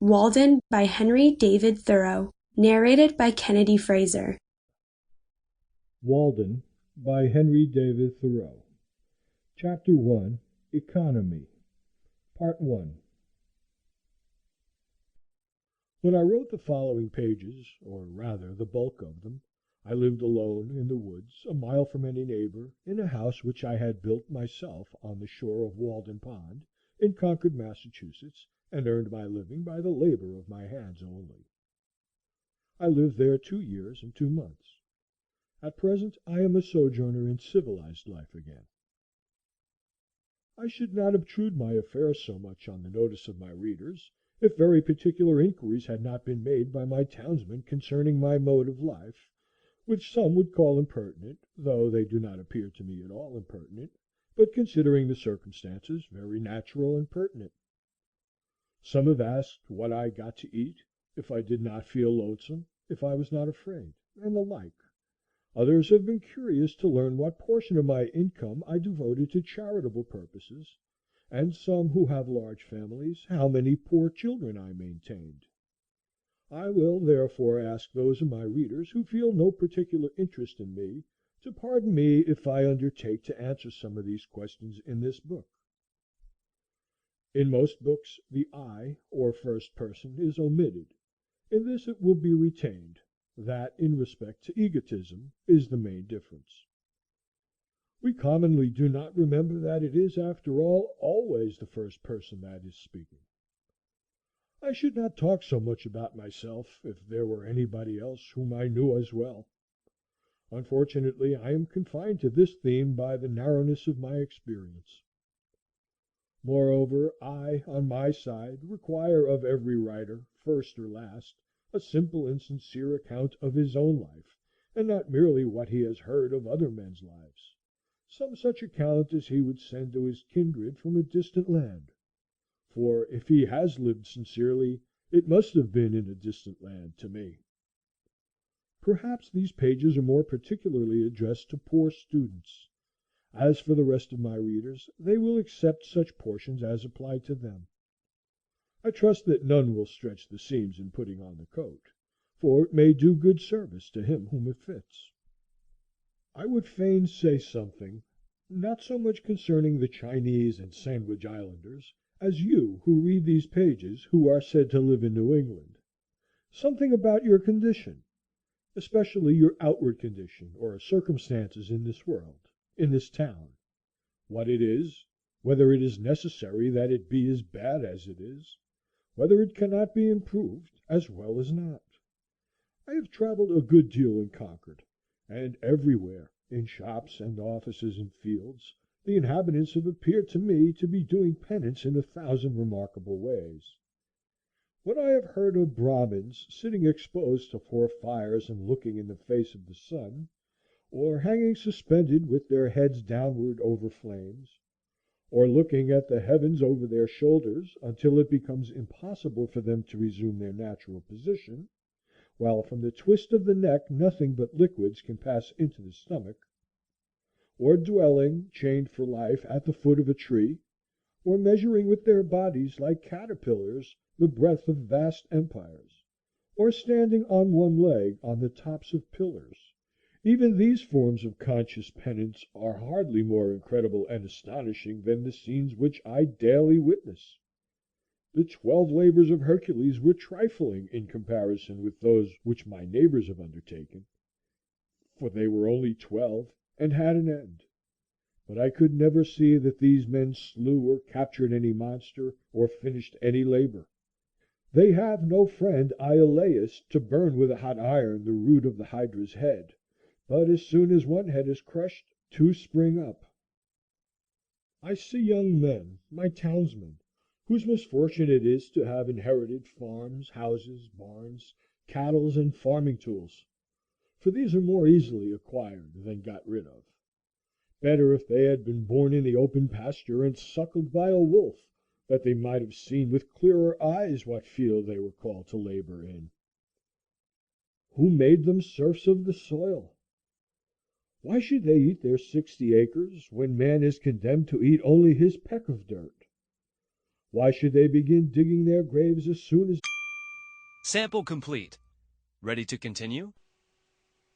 Walden by Henry David Thoreau. Narrated by Kennedy Fraser. Walden by Henry David Thoreau. Chapter 1. Economy. Part 1. When I wrote the following pages, or rather the bulk of them, I lived alone in the woods, a mile from any neighbor, in a house which I had built myself on the shore of Walden Pond, in Concord, Massachusetts, and earned my living by the labor of my hands only. I lived there 2 years and 2 months. At present I am a sojourner in civilized life again. I should not obtrude my affairs so much on the notice of my readers, if very particular inquiries had not been made by my townsmen concerning my mode of life, which some would call impertinent, though they do not appear to me at all impertinent, but, considering the circumstances, very natural and pertinent. Some have asked what I got to eat, if I did not feel lonesome, if I was not afraid, and the like. Others have been curious to learn what portion of my income I devoted to charitable purposes, and some who have large families, how many poor children I maintained. I will therefore ask those of my readers who feel no particular interest in me to pardon me if I undertake to answer some of these questions in this book. In most books the I, or first person, is omitted. In this it will be retained. That, in respect to egotism, is the main difference. We commonly do not remember that it is, after all, always the first person that is speaking. I should not talk so much about myself if there were anybody else whom I knew as well. Unfortunately, I am confined to this theme by the narrowness of my experience. Moreover, I, on my side, require of every writer, first or last, a simple and sincere account of his own life, and not merely what he has heard of other men's lives. Some such account as he would send to his kindred from a distant land. For if he has lived sincerely, it must have been in a distant land to me. Perhaps these pages are more particularly addressed to poor students. As for the rest of my readers, they will accept such portions as apply to them. I trust that none will stretch the seams in putting on the coat, for it may do good service to him whom it fits. I would fain say something, not so much concerning the Chinese and Sandwich Islanders, as you who read these pages, who are said to live in New England. Something about your condition, especially your outward condition or circumstances in this world, in this town, what it is, whether it is necessary that it be as bad as it is, whether it cannot be improved as well as not. I have traveled a good deal in Concord, and everywhere, in shops and offices and fields, the inhabitants have appeared to me to be doing penance in 1,000 remarkable ways. When I have heard of Brahmins sitting exposed to 4 fires and looking in the face of the sun, or hanging suspended with their heads downward over flames, or looking at the heavens over their shoulders until it becomes impossible for them to resume their natural position, while from the twist of the neck nothing but liquids can pass into the stomach, or dwelling, chained for life, at the foot of a tree, or measuring with their bodies like caterpillars the breadth of vast empires, or standing on one leg on the tops of pillars, even these forms of conscious penance are hardly more incredible and astonishing than the scenes which I daily witness. The 12 labors of Hercules were trifling in comparison with those which my neighbors have undertaken, for they were only 12 and had an end. But I could never see that these men slew or captured any monster, or finished any labor. They have no friend Iolaus to burn with a hot iron the root of the hydra's head, but as soon as one head is crushed, 2 spring up. I see young men, my townsmen, whose misfortune it is to have inherited farms, houses, barns, cattle, and farming tools, for these are more easily acquired than got rid of. Better if they had been born in the open pasture and suckled by a wolf, that they might have seen with clearer eyes what field they were called to labor in. Who made them serfs of the soil? Why should they eat their 60 acres, when man is condemned to eat only his peck of dirt? Why should they begin digging their graves as soon as... Sample complete. Ready to continue?